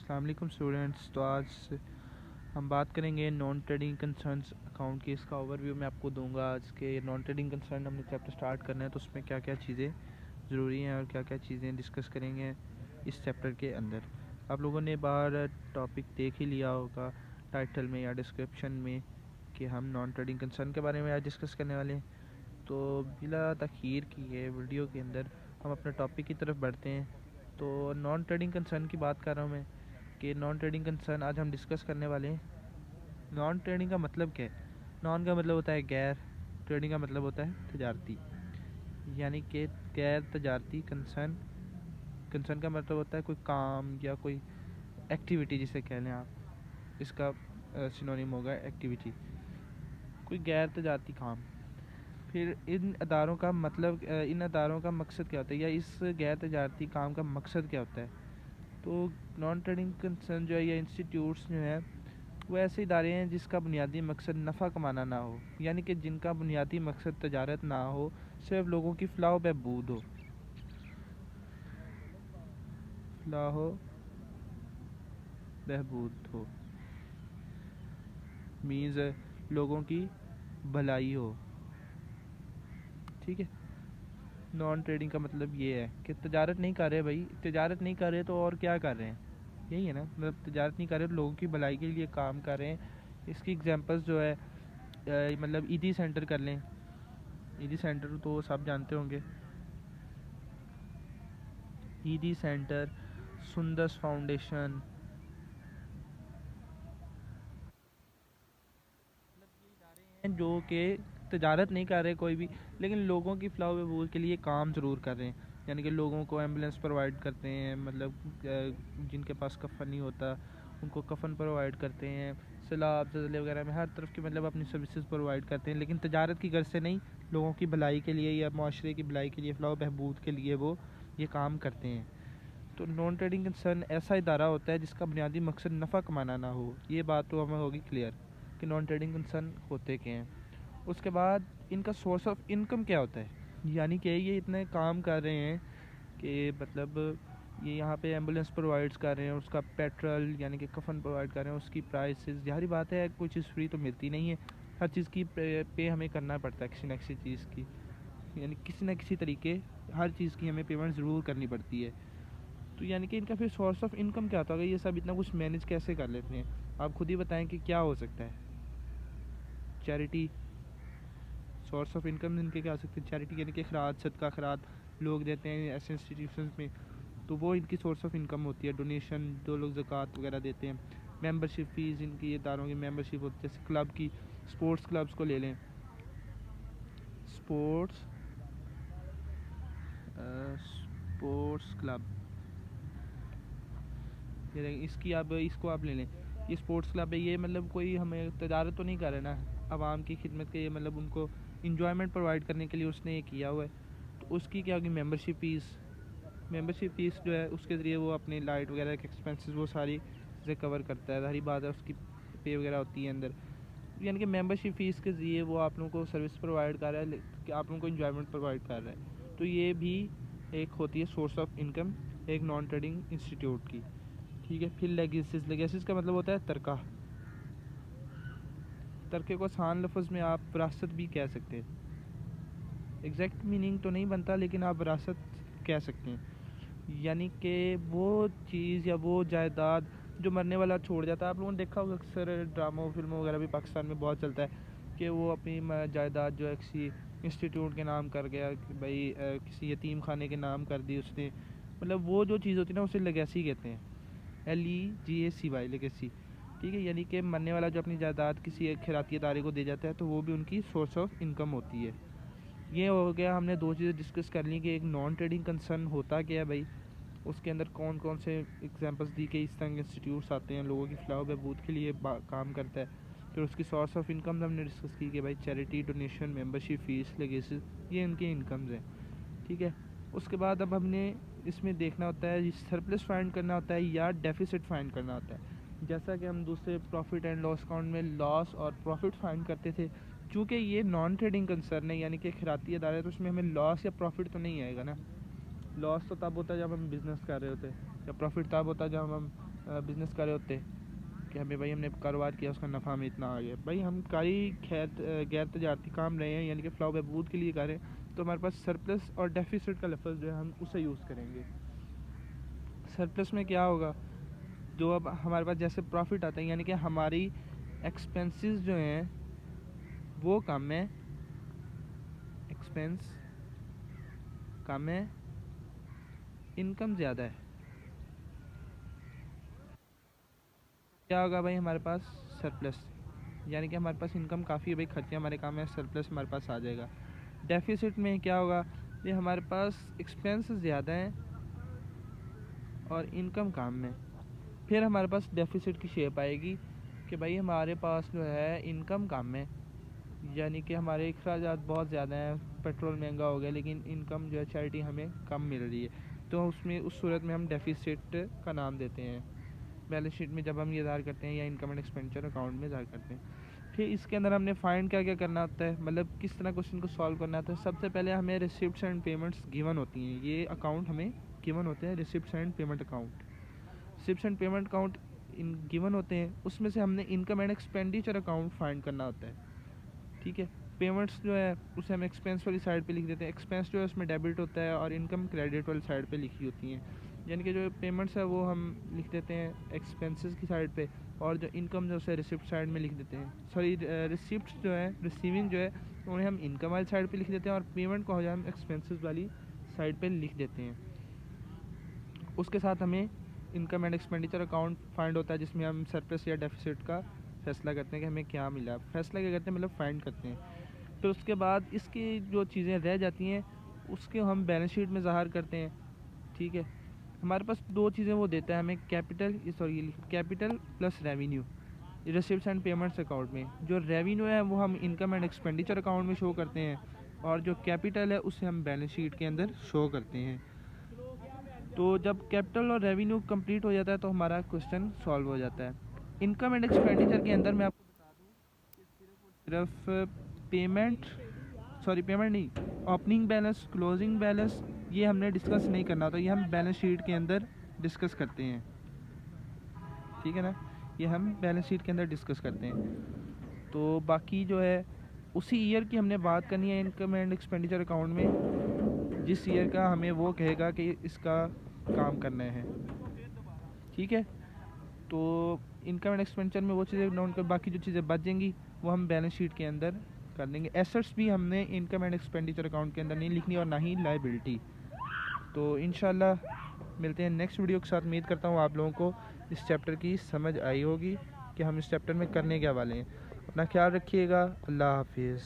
अस्सलाम वालेकुम स्टूडेंट्स। तो आज हम बात करेंगे नॉन ट्रेडिंग कंसर्न्स अकाउंट की। इसका ओवरव्यू मैं आपको दूंगा। आज के नॉन ट्रेडिंग कंसर्न हमने चैप्टर स्टार्ट करना है, तो उसमें क्या क्या चीज़ें ज़रूरी हैं और क्या क्या चीज़ें डिस्कस करेंगे इस चैप्टर के अंदर। आप लोगों ने बाहर टॉपिक देख ही लिया होगा टाइटल में या डिस्क्रिप्शन में कि हम नॉन ट्रेडिंग कंसर्न के बारे में आज डिस्कस करने वाले हैं। तो बिला तखीर किए वीडियो के अंदर हम अपने टॉपिक की तरफ बढ़ते हैं। तो नॉन ट्रेडिंग कंसर्न की बात कर रहा हूँ मैं कि नॉन ट्रेडिंग कंसर्न आज हम डिस्कस करने वाले हैं। नॉन ट्रेडिंग का मतलब क्या है? नॉन का मतलब होता है गैर, ट्रेडिंग का मतलब होता है तजारती, यानी कि गैर तजारती कंसर्न। कंसर्न का मतलब होता है कोई काम या कोई एक्टिविटी जिसे कह लें आप, इसका सिनोनिम होगा एक्टिविटी, कोई गैर तजारती काम। फिर इन अदारों का मतलब इन अदारों का मकसद क्या होता है या इस गैर तजारती काम का मकसद क्या होता है। तो नॉन ट्रेडिंग कंसर्न जो है या इंस्टीट्यूट्स जो है वो ऐसे इदारे हैं जिसका बुनियादी मकसद नफ़ा कमाना ना हो, यानी कि जिनका बुनियादी मकसद तजारत ना हो, सिर्फ लोगों की फलाह व बहबूद हो। फलाह व बहबूद हो मीन्स लोगों की भलाई हो। ठीक है, नॉन ट्रेडिंग का मतलब ये है कि तजारत नहीं कर रहे भाई, तजारत नहीं कर रहे तो और क्या कर रहे हैं, यही है ना। मतलब तजारत नहीं कर रहे, लोगों की भलाई के लिए काम कर रहे हैं। इसकी एग्जांपल्स जो है मतलब ईदी सेंटर कर लें। ईदी सेंटर तो सब जानते होंगे, ईदी सेंटर, सुंदस फाउंडेशन, जो कि तजारत नहीं कर रहे कोई भी, लेकिन लोगों की फलाह बहबूद के लिए काम ज़रूर कर रहे हैं। यानी कि लोगों को एम्बुलेंस प्रोवाइड करते हैं, मतलब जिनके पास कफ़न नहीं होता उनको कफ़न प्रोवाइड करते हैं, सैलाब ज़लज़ले वगैरह में हर तरफ की मतलब अपनी सर्विसेज प्रोवाइड करते हैं, लेकिन तजारत की गर्ज से नहीं, लोगों की भलाई के लिए या माशरे की भलाई के लिए, फलाह बहबूद के लिए वो ये काम करते हैं। तो नॉन ट्रेडिंग कंसर्न ऐसा इदारा होता है जिसका बुनियादी मकसद नफ़ा कमाना ना हो। ये बात तो हमें होगी क्लियर कि नॉन ट्रेडिंग कंसर्न होते क्या हैं। उसके बाद इनका सोर्स ऑफ इनकम क्या होता है, यानी कि ये इतने काम कर रहे हैं कि मतलब ये यहाँ पे एम्बुलेंस प्रोवाइड्स कर रहे हैं, उसका पेट्रोल यानी कि कफन प्रोवाइड कर रहे हैं, उसकी प्राइसेस, जाहिर बात है कोई चीज़ फ्री तो मिलती नहीं है, हर चीज़ की पे हमें करना पड़ता है किसी न किसी चीज़ की, यानी किसी न किसी तरीके हर चीज़ की हमें पेमेंट ज़रूर करनी पड़ती है। तो यानी कि इनका फिर सोर्स ऑफ इनकम क्या होता होगा, ये सब इतना कुछ मैनेज कैसे कर लेते हैं, आप खुद ही बताएं कि क्या हो सकता है। चैरिटी, सोर्स ऑफ इनकम इनके क्या हो सकते हैं, चैरिटी यानी कि खैरात, सदका खैरात लोग देते हैं ऐसे इंस्टीट्यूशंस में, तो वो इनकी सोर्स ऑफ इनकम होती है। डोनेशन, जो लोग ज़कात वगैरह देते हैं। मेंबरशिप फ़ीस, इनकी इदारों की मेंबरशिप होती है, जैसे क्लब की, स्पोर्ट्स क्लब्स को ले लें, स्पोर्ट्स स्पोर्ट्स क्लब, ये इसकी आप इसको आप ले लें, ये स्पोर्ट्स क्लब है, ये मतलब कोई हमें तजारत तो नहीं कर रहे ना, आवाम की खिदमत के, ये मतलब उनको इंजॉयमेंट प्रोवाइड करने के लिए उसने ये किया हुआ है। तो उसकी क्या होगी, मेंबरशिप फ़ीस। मेंबरशिप फ़ीस जो है उसके ज़रिए वो अपनी लाइट वगैरह के एक्सपेंसेस वो सारी चीज़ें कवर करता है, सारी बात है, उसकी पे वगैरह होती है अंदर। यानी कि मेंबरशिप फ़ीस के ज़रिए वो आप लोगों को सर्विस प्रोवाइड कर रहा है कि आप लोगों को इंजॉयमेंट प्रोवाइड कर रहा है। तो ये भी एक होती है सोर्स ऑफ इनकम एक नॉन ट्रेडिंग इंस्टीट्यूट की। ठीक है, फिर लेगेसीज, लेगेसीज का मतलब होता है तरका। तरके को आसान लफ्ज़ में आप विरासत भी कह सकते हैं, एग्जैक्ट मीनिंग तो नहीं बनता लेकिन आप विरासत कह सकते हैं। यानी कि वो चीज़ या वो जायदाद जो मरने वाला छोड़ जाता है। आप लोगों ने देखा होगा अक्सर ड्रामों फिल्मों वगैरह भी पाकिस्तान में बहुत चलता है कि वो अपनी जायदाद जो है किसी इंस्टीट्यूट के नाम कर गया, कि भाई किसी यतीम खाने के नाम कर दी उसने, मतलब वो जो चीज़ होती है ना उसे लेगेसी कहते हैं, LEGACY, लेगेसी। ठीक है, यानी कि मरने वाला जो अपनी जायदाद किसी एक खैराती इदारे को दे जाता है तो वो भी उनकी सोर्स ऑफ इनकम होती है। ये हो गया, हमने दो चीज़ें डिस्कस कर ली कि एक नॉन ट्रेडिंग कंसर्न होता क्या है भाई, उसके अंदर कौन कौन से एग्जांपल्स दी कि इस तरह के इंस्टीट्यूट्स आते हैं, लोगों की फलाह बहबूद के लिए काम करता है। फिर उसकी सोर्स ऑफ इनकम हमने डिस्कस की कि भाई charity, donation, membership fees, legacy, ये इनके इनकम्स हैं। ठीक है, उसके बाद अब हमने इसमें देखना होता है सरप्लस फाइंड करना होता है या डेफिसिट फाइंड करना होता है। जैसा कि हम दूसरे प्रॉफिट एंड लॉस अकाउंट में लॉस और प्रॉफिट फाइंड करते थे, चूँकि ये नॉन ट्रेडिंग कंसर्न है यानी कि खैराती अदारा है, तो उसमें हमें लॉस या प्रॉफिट तो नहीं आएगा ना। लॉस तो तब होता है जब हम बिज़नेस कर रहे होते हैं, या प्रॉफिट तब होता है जब हम बिज़नेस कर रहे होते कि हमें भाई हमने कारोबार किया, उसका नफ़ा हमें इतना आ गया, भाई हम कारी गैर तजारती काम रहे हैं यानी कि फ़लाह बहबूद के लिए कर रहे हैं, तो हमारे पास सरप्लस और डेफिसिट का लफ्ज़ जो है हम उसे यूज़ करेंगे। सरप्लस में क्या होगा, जो अब हमारे पास जैसे प्रॉफिट आता है यानी कि हमारी एक्सपेंसेस जो हैं वो कम है, एक्सपेंस कम है, इनकम ज़्यादा है, क्या होगा भाई हमारे पास सरप्लस, यानी कि हमारे पास इनकम काफ़ी है भाई, खर्चे हमारे काम है, सरप्लस हमारे पास आ जाएगा। डेफिसिट में क्या होगा, ये हमारे पास एक्सपेंस ज़्यादा हैं और इनकम कम है, फिर हमारे पास डेफिसिट की शेप आएगी कि भाई हमारे पास जो है इनकम कम है, यानी कि हमारे अखराजात बहुत ज़्यादा हैं, पेट्रोल महंगा हो गया लेकिन इनकम जो है चैरिटी हमें कम मिल रही है, तो उसमें उस सूरत में हम डेफिसिट का नाम देते हैं बैलेंस शीट में जब हम ये ज़ाहिर करते हैं या इनकम एंड एक्सपेंडिचर अकाउंट में ज़ाहिर करते हैं। फिर इसके अंदर हमने फाइंड क्या क्या करना होता है, मतलब किस तरह क्वेश्चन को सॉल्व करना होता है। सबसे पहले हमें रिसिप्ट्स एंड पेमेंट्स गिवन होती हैं, ये अकाउंट हमें गिवन होते हैं, receipts and payment account, receipts and payment account in given होते हैं, उसमें से हमने income and expenditure account find करना होता है, ठीक है। पेमेंट्स जो है उसे हम एक्सपेंस वाली साइड पे लिख देते हैं, एक्सपेंस जो है उसमें डेबिट होता है और इनकम क्रेडिट वाली साइड पे लिखी होती हैं, यानी कि जो पेमेंट्स है वो हम लिख देते हैं एक्सपेंसेस की साइड पे और जो इनकम जो है रिसिप्ट साइड में लिख देते हैं, सॉरी रिसिप्ट जो है रिसीविंग जो है उन्हें हम इनकम वाली साइड पे लिख देते हैं और पेमेंट को हम एक्सपेंसेस वाली साइड पे लिख देते हैं। उसके साथ हमें income and expenditure account find होता है जिसमें हम सरप्लस या डेफिसिट का फैसला करते हैं कि हमें क्या मिला, फैसला क्या करते हैं मतलब फाइंड करते हैं। फिर उसके बाद इसकी जो चीज़ें रह जाती हैं उसके हम बैलेंस शीट में ज़ाहिर करते हैं, ठीक है। हमारे पास दो चीज़ें वो देता है हमें, capital plus revenue receipts and payments account में। जो रेवेन्यू है वो हम इनकम एंड एक्सपेंडिचर अकाउंट में शो करते हैं और जो कैपिटल है उसे हम बैलेंस शीट के अंदर शो करते हैं। तो जब कैपिटल और रेवेन्यू कंप्लीट हो जाता है तो हमारा क्वेश्चन सॉल्व हो जाता है। इनकम एंड एक्सपेंडिचर के अंदर मैं आपको बता दूँ सिर्फ पेमेंट नहीं, ओपनिंग बैलेंस, क्लोजिंग बैलेंस ये हमने डिस्कस नहीं करना होता, ये हम बैलेंस शीट के अंदर डिस्कस करते हैं, ठीक है ना, ये हम बैलेंस शीट के अंदर डिस्कस करते हैं। तो बाकी जो है उसी ईयर की हमने बात करनी है इनकम एंड एक्सपेंडिचर अकाउंट में, जिस ईयर का हमें वो कहेगा कि इसका काम करना है, ठीक है। तो इनकम एंड एक्सपेंडिचर में वो चीज़ें नोट कर, बाकी जो चीज़ें बच जाएंगी वो हम बैलेंस शीट के अंदर कर लेंगे। एसेट्स भी हमने इनकम एंड एक्सपेंडिचर अकाउंट के अंदर नहीं लिखनी और ना ही लायबिलिटी। तो इंशाल्लाह मिलते हैं नेक्स्ट वीडियो के साथ। उम्मीद करता हूँ आप लोगों को इस चैप्टर की समझ आई होगी कि हम इस चैप्टर में करने क्या वाले हैं। अपना ख्याल रखिएगा, अल्लाह हाफिज़।